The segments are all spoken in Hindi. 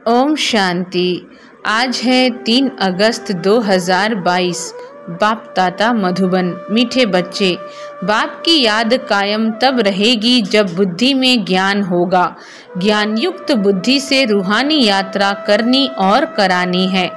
ओम शांति। आज है 3 अगस्त 2022। बाप दाता मधुबन। मीठे बच्चे, बाप की याद कायम तब रहेगी जब बुद्धि में ज्ञान होगा। ज्ञान युक्त बुद्धि से रूहानी यात्रा करनी और करानी है।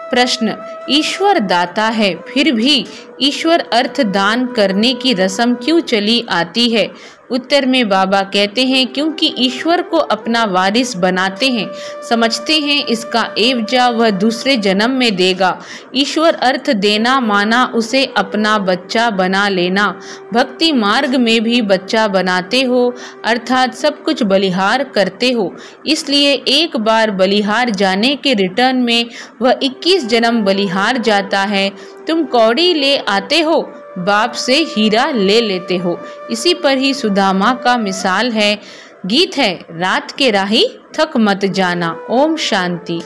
प्रश्न, ईश्वर दाता है, फिर भी ईश्वर अर्थ दान करने की रस्म क्यों चली आती है? उत्तर में बाबा कहते हैं, क्योंकि ईश्वर को अपना वारिस बनाते हैं, समझते हैं इसका एवजा वह दूसरे जन्म में देगा। ईश्वर अर्थ देना माना उसे अपना बच्चा बना लेना। भक्ति मार्ग में भी बच्चा बनाते हो, अर्थात सब कुछ बलिहार करते हो। इसलिए एक बार बलिहार जाने के रिटर्न में वह 21 जन्म बलिहार जाता है। तुम कौड़ी ले आते हो, बाप से हीरा ले लेते हो। इसी पर ही सुदामा का मिसाल है। गीत है, रात के राही थक मत जाना। ओम शांति।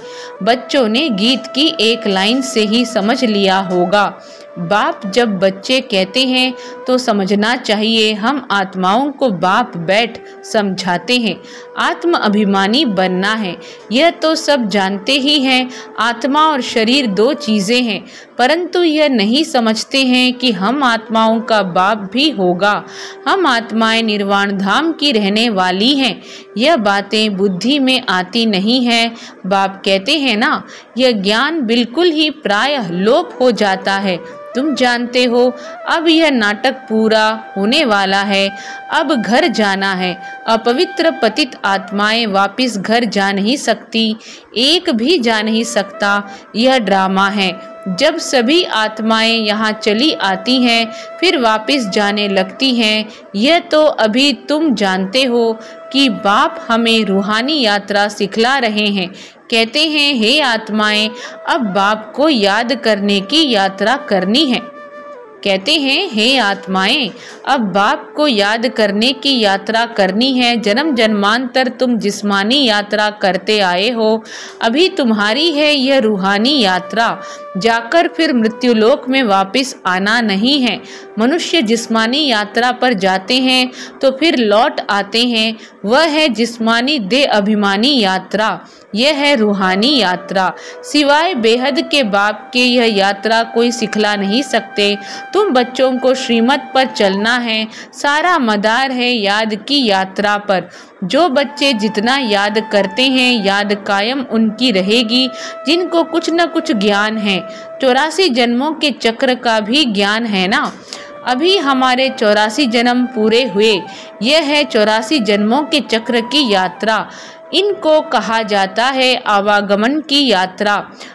बच्चों ने गीत की एक लाइन से ही समझ लिया होगा। बाप जब बच्चे कहते हैं तो समझना चाहिए हम आत्माओं को बाप बैठ समझाते हैं। आत्म अभिमानी बनना है, यह तो सब जानते ही हैं। आत्मा और शरीर 2 चीज़ें हैं, परंतु यह नहीं समझते हैं कि हम आत्माओं का बाप भी होगा। हम आत्माएं निर्वाण धाम की रहने वाली हैं। यह बातें बुद्धि में आती नहीं है। बाप कहते हैं ना, यह ज्ञान बिल्कुल ही प्रायः लोप हो जाता है। तुम जानते हो अब यह नाटक पूरा होने वाला है। अब घर जाना है। अपवित्र पतित आत्माएं वापिस घर जा नहीं सकती, एक भी जा नहीं सकता। यह ड्रामा है। जब सभी आत्माएं यहाँ चली आती हैं, फिर वापिस जाने लगती हैं। यह तो अभी तुम जानते हो कि बाप हमें रूहानी यात्रा सिखला रहे हैं। कहते हैं, हे आत्माएं, अब बाप को याद करने की यात्रा करनी है। कहते हैं, हे आत्माएं, अब बाप को याद करने की यात्रा करनी है। जन्म जन्मांतर तुम जिस्मानी यात्रा करते आए हो, अभी तुम्हारी है यह रूहानी यात्रा। जाकर फिर मृत्युलोक में वापस आना नहीं है। मनुष्य जिस्मानी यात्रा पर जाते हैं तो फिर लौट आते हैं, वह है जिस्मानी देह अभिमानी यात्रा। यह है रूहानी यात्रा। सिवाय बेहद के बाप के यह यात्रा कोई सिखला नहीं सकते। तुम बच्चों को श्रीमत पर चलना है। सारा मदार है याद की यात्रा पर। जो बच्चे जितना याद करते हैं, याद कायम उनकी रहेगी। जिनको कुछ न कुछ ज्ञान है, 84 जन्मों के चक्र का भी ज्ञान है ना। अभी हमारे 84 जन्म पूरे हुए। यह है 84 जन्मों के चक्र की यात्रा। इनको कहा जाता है आवागमन की यात्रा।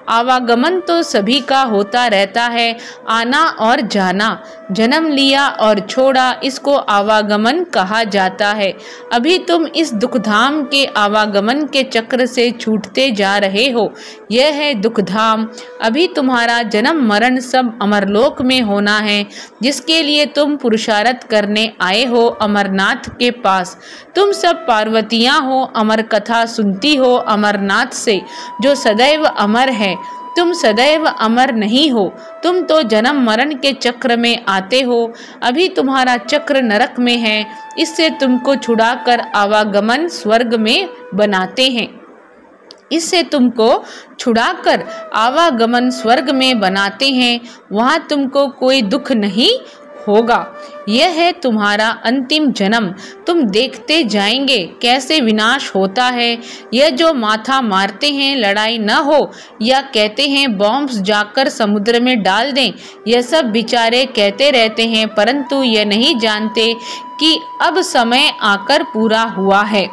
आवागमन तो सभी का होता रहता है, आना और जाना। जन्म लिया और छोड़ा, इसको आवागमन कहा जाता है। अभी तुम इस दुखधाम के आवागमन के चक्र से छूटते जा रहे हो। यह है दुखधाम। अभी तुम्हारा जन्म मरण सब अमरलोक में होना है, जिसके लिए तुम पुरुषार्थ करने आए हो अमरनाथ के पास। तुम सब पार्वतियाँ हो, अमर कथा सुनती हो अमरनाथ से, जो सदैव अमर है। तुम सदैव अमर नहीं हो, तुम तो जन्म मरण के चक्र में आते हो। अभी तुम्हारा चक्र नरक में है, इससे तुमको छुड़ाकर आवागमन स्वर्ग में बनाते हैं। इससे तुमको छुड़ाकर आवागमन स्वर्ग में बनाते हैं। वहाँ तुमको कोई दुख नहीं होगा। यह है तुम्हारा अंतिम जन्म। तुम देखते जाएंगे कैसे विनाश होता है। यह जो माथा मारते हैं लड़ाई न हो, या कहते हैं बॉम्ब्स जाकर समुद्र में डाल दें, यह सब बेचारे कहते रहते हैं, परंतु यह नहीं जानते कि अब समय आकर पूरा हुआ है।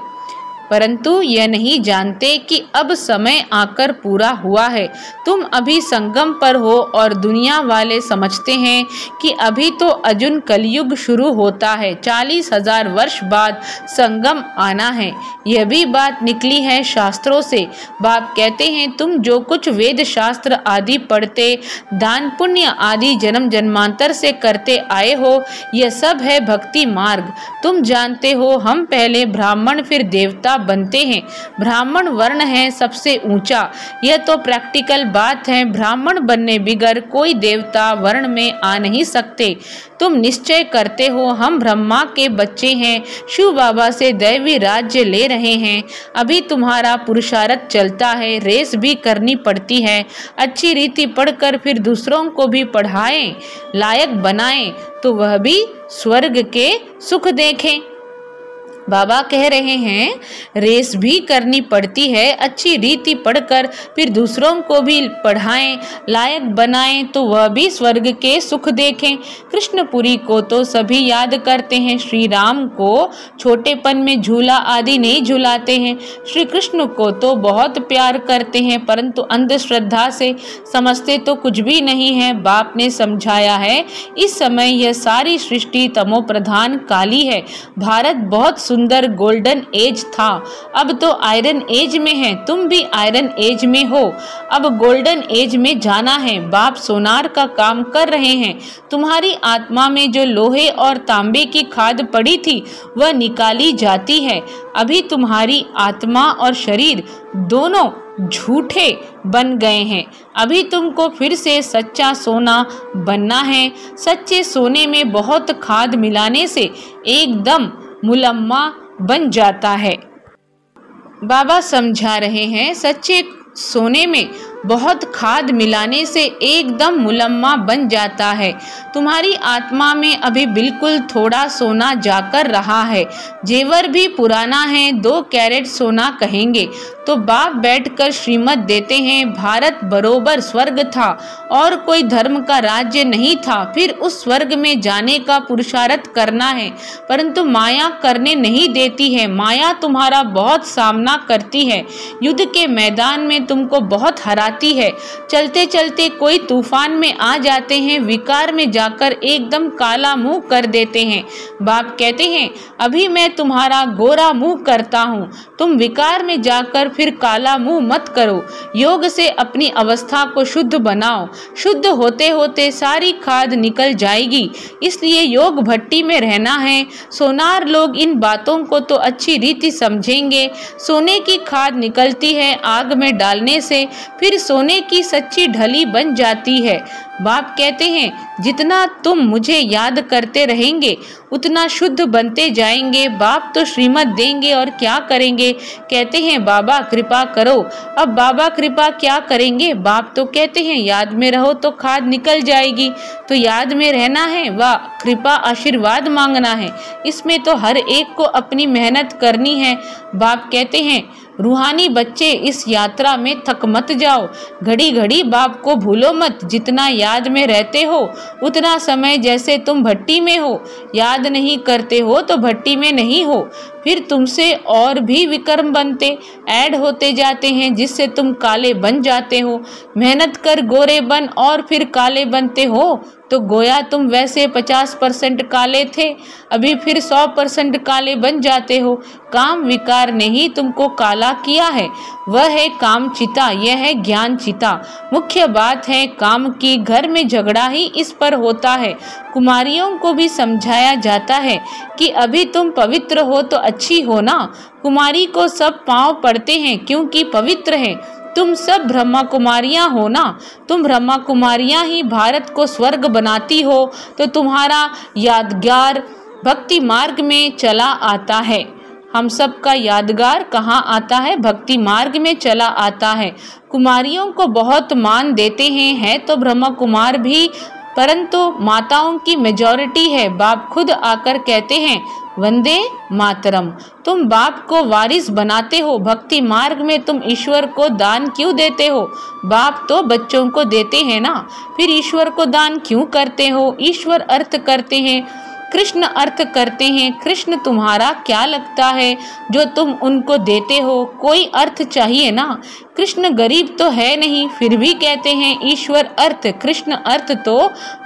परंतु यह नहीं जानते कि अब समय आकर पूरा हुआ है। तुम अभी संगम पर हो और दुनिया वाले समझते हैं कि अभी तो अर्जुन कलयुग शुरू होता है, 40,000 वर्ष बाद संगम आना है। यह भी बात निकली है शास्त्रों से। बाप कहते हैं, तुम जो कुछ वेद शास्त्र आदि पढ़ते, दान पुण्य आदि जन्म जन्मांतर से करते आए हो, यह सब है भक्ति मार्ग। तुम जानते हो हम पहले ब्राह्मण फिर देवता देवता बनते हैं। ब्राह्मण वर्ण है सबसे ऊंचा, यह तो प्रैक्टिकल बात है। ब्राह्मण बनने बिगर कोई देवता वर्ण में आ नहीं सकते। तुम निश्चय करते हो हम ब्रह्मा के बच्चे हैं, शिव बाबा से दैवी राज्य ले रहे हैं। अभी तुम्हारा पुरुषार्थ चलता है, रेस भी करनी पड़ती है। अच्छी रीति पढ़कर फिर दूसरों को भी पढ़ाएं, लायक बनाएं, तो वह भी स्वर्ग के सुख देखें। बाबा कह रहे हैं रेस भी करनी पड़ती है, अच्छी रीति पढ़कर फिर दूसरों को भी पढ़ाएं, लायक बनाएं, तो वह भी स्वर्ग के सुख देखें। कृष्णपुरी को तो सभी याद करते हैं, श्री राम को छोटेपन में झूला आदि नहीं झुलाते हैं। श्री कृष्ण को तो बहुत प्यार करते हैं, परंतु अंधश्रद्धा से समझते तो कुछ भी नहीं है। बाप ने समझाया है इस समय यह सारी सृष्टि तमो प्रधान काली है। भारत बहुत सुंदर गोल्डन एज था, अब तो आयरन एज में है। तुम भी आयरन एज में हो, अब गोल्डन एज में जाना है। बाप सोनार का काम कर रहे हैं। तुम्हारी आत्मा में जो लोहे और तांबे की खाद पड़ी थी वह निकाली जाती है। अभी तुम्हारी आत्मा और शरीर दोनों झूठे बन गए हैं। अभी तुमको फिर से सच्चा सोना बनना है। सच्चे सोने में बहुत खाद मिलाने से एकदम मुलम्मा बन जाता है। बाबा समझा रहे हैं सच्चे सोने में बहुत खाद मिलाने से एकदम मुलम्मा बन जाता है। तुम्हारी आत्मा में अभी बिल्कुल थोड़ा सोना जाकर रहा है, जेवर भी पुराना है, 2 कैरेट सोना कहेंगे। तो बाप बैठकर श्रीमत देते हैं भारत बरोबर स्वर्ग था और कोई धर्म का राज्य नहीं था। फिर उस स्वर्ग में जाने का पुरुषार्थ करना है, परंतु माया करने नहीं देती है। माया तुम्हारा बहुत सामना करती है, युद्ध के मैदान में तुमको बहुत हराती है। चलते चलते कोई तूफान में आ जाते हैं, विकार में जाकर एकदम काला मुंह कर देते हैं। बाप कहते हैं अभी मैं तुम्हारा गोरा मुंह करता हूँ, तुम विकार में जाकर फिर काला मुंह मत करो। योग से अपनी अवस्था को शुद्ध बनाओ, शुद्ध होते होते सारी खाद निकल जाएगी। इसलिए योग भट्टी में रहना है। सोनार लोग इन बातों को तो अच्छी रीति समझेंगे। सोने की खाद निकलती है आग में डालने से, फिर सोने की सच्ची ढली बन जाती है। बाप कहते हैं जितना तुम मुझे याद करते रहेंगे उतना शुद्ध बनते जाएंगे। बाप तो श्रीमत देंगे और क्या करेंगे? कहते हैं बाबा कृपा करो। अब बाबा कृपा क्या करेंगे? बाप तो कहते हैं याद में रहो तो खाद निकल जाएगी। तो याद में रहना है व कृपा आशीर्वाद मांगना है, इसमें तो हर एक को अपनी मेहनत करनी है। बाप कहते हैं रूहानी बच्चे इस यात्रा में थक मत जाओ, घड़ी घड़ी बाप को भूलो मत। जितना याद में रहते हो उतना समय जैसे तुम भट्टी में हो, याद नहीं करते हो तो भट्टी में नहीं हो। फिर तुमसे और भी विक्रम बनते ऐड होते जाते हैं, जिससे तुम काले बन जाते हो। मेहनत कर गोरे बन और फिर काले बनते हो तो गोया तुम वैसे 50% काले थे, अभी फिर 100% काले बन जाते हो। काम विकार ने ही तुमको काला किया है, वह है काम चिता, यह है ज्ञान चिता। मुख्य बात है काम की, घर में झगड़ा ही इस पर होता है। कुमारियों को भी समझाया जाता है कि अभी तुम पवित्र हो तो अच्छी हो ना। कुमारी को सब पांव पड़ते हैं क्योंकि पवित्र है। तुम सब ब्रह्मा कुमारियां हो ना, तुम ब्रह्मा कुमारियां ही भारत को स्वर्ग बनाती हो। तो तुम्हारा यादगार भक्ति मार्ग में चला आता है। हम सब का यादगार कहाँ आता है? भक्ति मार्ग में चला आता है। कुमारियों को बहुत मान देते हैं, है तो ब्रह्मा कुमार भी, परंतु माताओं की मेजॉरिटी है। बाप खुद आकर कहते हैं वंदे मातरम। तुम बाप को वारिस बनाते हो, भक्ति मार्ग में तुम ईश्वर को दान क्यों देते हो? बाप तो बच्चों को देते हैं ना, फिर ईश्वर को दान क्यों करते हो? ईश्वर अर्थ करते हैं, कृष्ण अर्थ करते हैं। कृष्ण तुम्हारा क्या लगता है जो तुम उनको देते हो? कोई अर्थ चाहिए ना। कृष्ण गरीब तो है नहीं, फिर भी कहते हैं ईश्वर अर्थ। कृष्ण अर्थ तो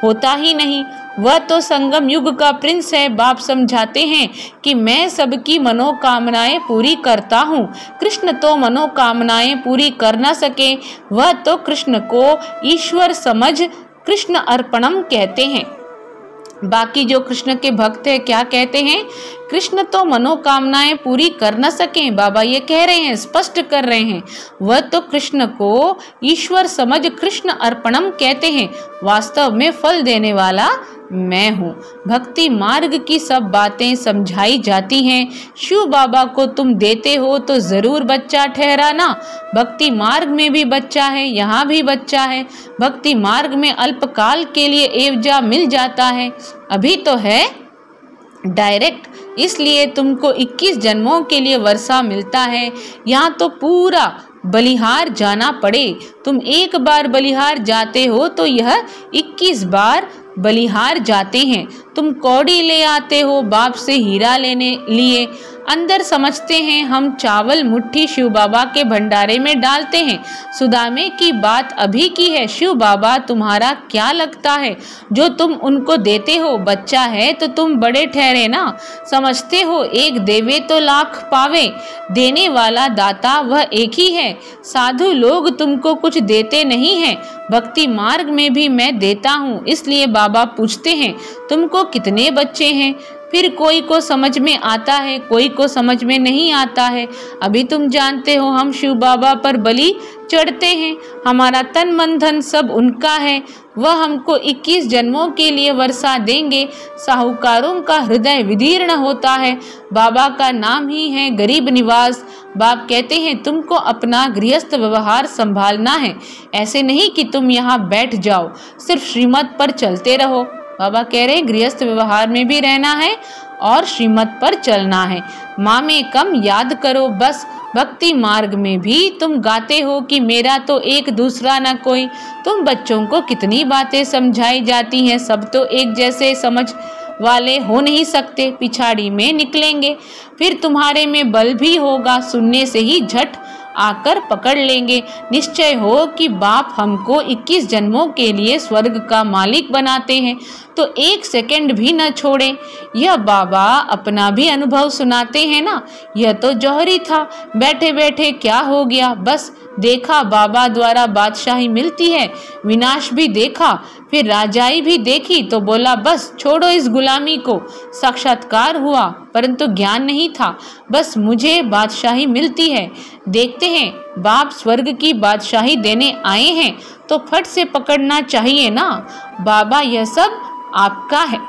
होता ही नहीं, वह तो संगम युग का प्रिंस है। बाप समझाते हैं कि मैं सबकी मनोकामनाएं पूरी करता हूँ। कृष्ण तो मनोकामनाएं पूरी कर ना सके, वह तो कृष्ण को ईश्वर समझ कृष्ण अर्पणम कहते हैं। बाकी जो कृष्ण के भक्त है क्या कहते हैं, कृष्ण तो मनोकामनाएं पूरी कर न सकें, बाबा ये कह रहे हैं, स्पष्ट कर रहे हैं। वह तो कृष्ण को ईश्वर समझ कृष्ण अर्पणम कहते हैं, वास्तव में फल देने वाला मैं हूँ। भक्ति मार्ग की सब बातें समझाई जाती हैं। शिव बाबा को तुम देते हो तो जरूर बच्चा ठहराना। भक्ति मार्ग में भी बच्चा है, यहाँ भी बच्चा है। भक्ति मार्ग में अल्पकाल के लिए एवजा मिल जाता है, अभी तो है डायरेक्ट, इसलिए तुमको 21 जन्मों के लिए वर्षा मिलता है। यहाँ तो पूरा बलिहार जाना पड़े। तुम एक बार बलिहार जाते हो तो यह 21 बार बलिहार जाते हैं। तुम कौड़ी ले आते हो बाप से हीरा लेने लिए, अंदर समझते हैं हम चावल मुट्ठी शिव बाबा के भंडारे में डालते हैं। सुदामे की बात अभी की है। शिव बाबा तुम्हारा क्या लगता है जो तुम उनको देते हो? बच्चा है तो तुम बड़े ठहरे ना, समझते हो एक देवे तो लाख पावे, देने वाला दाता वह एक ही है। साधु लोग तुमको कुछ देते नहीं हैं, भक्ति मार्ग में भी मैं देता हूँ। इसलिए बाबा पूछते हैं तुमको कितने बच्चे हैं? फिर कोई को समझ में आता है, कोई को समझ में नहीं आता है। अभी तुम जानते हो हम शिव बाबा पर बलि चढ़ते हैं, हमारा तन मन धन सब उनका है। वह हमको 21 जन्मों के लिए वर्षा देंगे। साहूकारों का हृदय विदीर्ण होता है, बाबा का नाम ही है गरीब निवास। बाप कहते हैं तुमको अपना गृहस्थ व्यवहार संभालना है, ऐसे नहीं कि तुम यहाँ बैठ जाओ सिर्फ श्रीमत पर चलते रहो। बाबा कह रहे हैं गृहस्थ व्यवहार में भी रहना है और श्रीमत पर चलना है। माँ में कम याद करो बस। भक्ति मार्ग में भी तुम गाते हो कि मेरा तो एक दूसरा न कोई। तुम बच्चों को कितनी बातें समझाई जाती हैं, सब तो एक जैसे समझ वाले हो नहीं सकते, पिछाड़ी में निकलेंगे। फिर तुम्हारे में बल भी होगा, सुनने से ही झट आकर पकड़ लेंगे। निश्चय हो कि बाप हमको 21 जन्मों के लिए स्वर्ग का मालिक बनाते हैं तो एक सेकंड भी न छोड़ें। यह बाबा अपना भी अनुभव सुनाते हैं ना। यह तो जौहरी था, बैठे बैठे क्या हो गया, बस देखा बाबा द्वारा बादशाही मिलती है, विनाश भी देखा, फिर राजाई भी देखी तो बोला बस छोड़ो इस गुलामी को। साक्षात्कार हुआ परंतु ज्ञान नहीं था, बस मुझे बादशाही मिलती है। देखते हैं बाप स्वर्ग की बादशाही देने आए हैं तो फट से पकड़ना चाहिए ना। बाबा यह सब आपका है।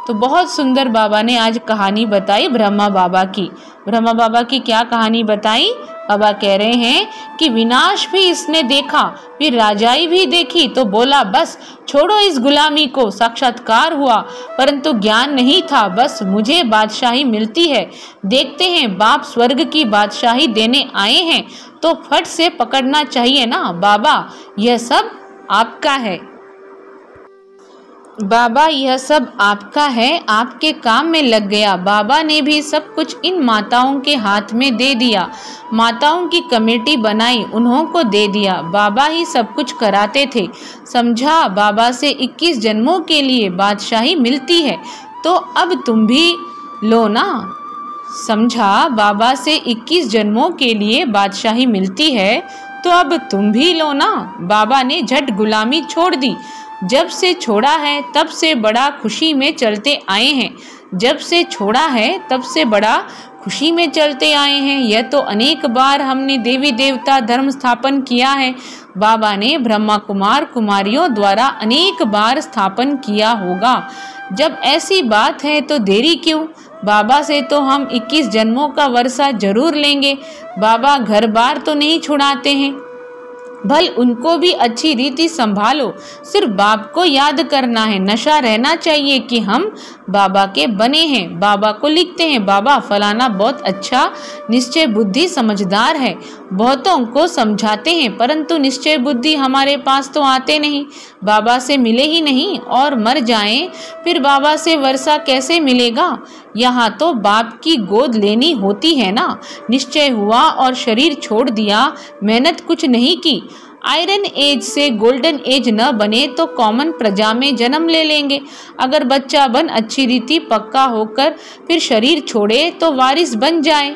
तो बहुत सुंदर बाबा ने आज कहानी बताई ब्रह्मा बाबा की। ब्रह्मा बाबा की क्या कहानी बताई? बाबा कह रहे हैं कि विनाश भी इसने देखा, फिर राजाई भी देखी तो बोला बस छोड़ो इस गुलामी को। साक्षात्कार हुआ परंतु ज्ञान नहीं था, बस मुझे बादशाही मिलती है। देखते हैं बाप स्वर्ग की बादशाही देने आए हैं तो फट से पकड़ना चाहिए ना। बाबा यह सब आपका है। बाबा यह सब आपका है, आपके काम में लग गया। बाबा ने भी सब कुछ इन माताओं के हाथ में दे दिया। माताओं की कमेटी बनाई, उन्हों को दे दिया। बाबा ही सब कुछ कराते थे। समझा बाबा से 21 जन्मों के लिए बादशाही मिलती है तो अब तुम भी लो ना। समझा बाबा से 21 जन्मों के लिए बादशाही मिलती है तो अब तुम भी लो ना। बाबा ने झट गुलामी छोड़ दी। जब से छोड़ा है तब से बड़ा खुशी में चलते आए हैं। जब से छोड़ा है तब से बड़ा खुशी में चलते आए हैं। यह तो अनेक बार हमने देवी देवता धर्म स्थापन किया है। बाबा ने ब्रह्मा कुमार कुमारियों द्वारा अनेक बार स्थापन किया होगा। जब ऐसी बात है तो देरी क्यों? बाबा से तो हम 21 जन्मों का वर्षा जरूर लेंगे। बाबा घर बार तो नहीं छुड़ाते हैं, भल उनको भी अच्छी रीति संभालो। सिर्फ बाप को याद करना है, नशा रहना चाहिए कि हम बाबा के बने हैं। बाबा को लिखते हैं बाबा फलाना बहुत अच्छा निश्चय बुद्धि समझदार है। बहुतों को समझाते हैं परंतु निश्चय बुद्धि हमारे पास तो आते नहीं, बाबा से मिले ही नहीं और मर जाएं फिर बाबा से वर्षा कैसे मिलेगा? यहाँ तो बाप की गोद लेनी होती है ना। निश्चय हुआ और शरीर छोड़ दिया, मेहनत कुछ नहीं की। आयरन एज से गोल्डन एज न बने तो कॉमन प्रजा में जन्म ले लेंगे। अगर बच्चा बन अच्छी रीति पक्का होकर फिर शरीर छोड़े तो वारिस बन जाए।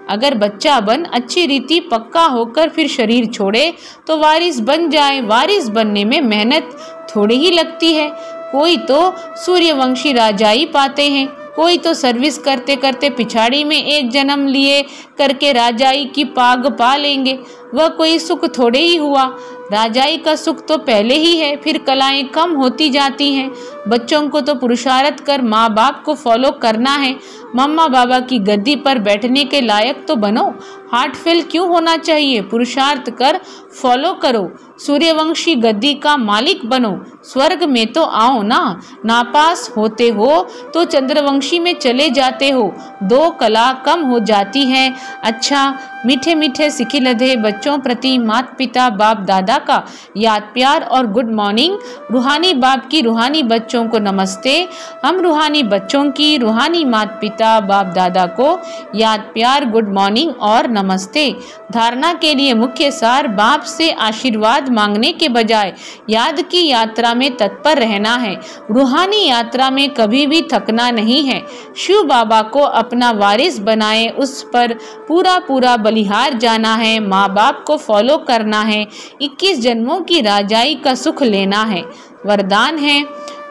अगर बच्चा बन अच्छी रीति पक्का होकर फिर शरीर छोड़े तो वारिस बन जाए। वारिस बनने में मेहनत थोड़ी ही लगती है, कोई तो सूर्यवंशी राजाई पाते हैं, कोई तो सर्विस करते करते पिछाड़ी में एक जन्म लिए करके राजाई की पाग पा लेंगे। वह कोई सुख थोड़े ही हुआ। राजाई का सुख तो पहले ही है, फिर कलाएं कम होती जाती हैं। बच्चों को तो पुरुषार्थ कर माँ बाप को फॉलो करना है। मम्मा बाबा की गद्दी पर बैठने के लायक तो बनो। हार्ट फेल क्यों होना चाहिए? पुरुषार्थ कर फॉलो करो। सूर्यवंशी गद्दी का मालिक बनो। स्वर्ग में तो आओ ना। नापास होते हो तो चंद्रवंशी में चले जाते हो। 2 कला कम हो जाती है। अच्छा, मीठे मीठे सिखिलधे बच्चों प्रति माता पिता बाप दादा का याद प्यार और गुड मॉर्निंग। रूहानी बाप की रूहानी बच्चों को नमस्ते। हम रूहानी बच्चों की रूहानी माता पिता बाप दादा को याद प्यार गुड मॉर्निंग और नमस्ते। धारणा के लिए मुख्य सार: बाप से आशीर्वाद मांगने के बजाय याद की यात्रा में तत्पर रहना है। रूहानी यात्रा में कभी भी थकना नहीं है। शिव बाबा को अपना वारिस बनाए, उस पर पूरा पूरा बलिहार जाना है। माँ बाप को फॉलो करना है। 21 जन्मों की राजाई का सुख लेना है। वरदान है: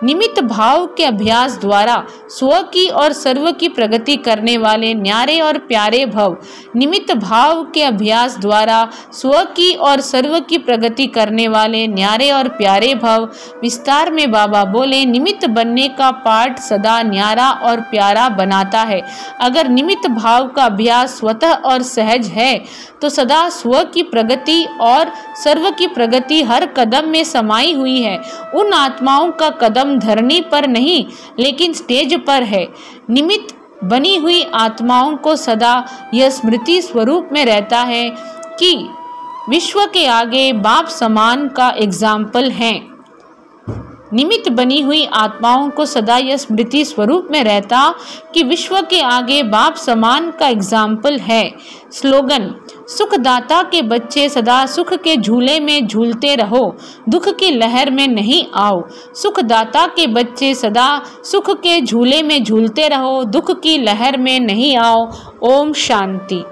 निमित्त भाव के अभ्यास द्वारा स्व की और सर्व की प्रगति करने वाले न्यारे और प्यारे भव। निमित्त भाव के अभ्यास द्वारा स्व की और सर्व की प्रगति करने वाले न्यारे और प्यारे भव। विस्तार में बाबा बोले, निमित्त बनने का पाठ सदा न्यारा और प्यारा बनाता है। अगर निमित्त भाव का अभ्यास स्वतः और सहज है तो सदा स्व की प्रगति और सर्व की प्रगति हर कदम में समाई हुई है। उन आत्माओं का कदम धरनी पर नहीं लेकिन स्टेज पर है। निमित्त बनी हुई आत्माओं को सदा यह स्मृति स्वरूप में रहता है कि विश्व के आगे बाप समान का एग्जाम्पल है। निमित्त बनी हुई आत्माओं को सदा यह स्मृति स्वरूप में रहता कि विश्व के आगे बाप समान का एग्जाम्पल है। स्लोगन: सुखदाता के बच्चे सदा सुख के झूले में झूलते रहो, दुख की लहर में नहीं आओ। सुखदाता के बच्चे सदा सुख के झूले में झूलते रहो, दुख की लहर में नहीं आओ। ओम शांति।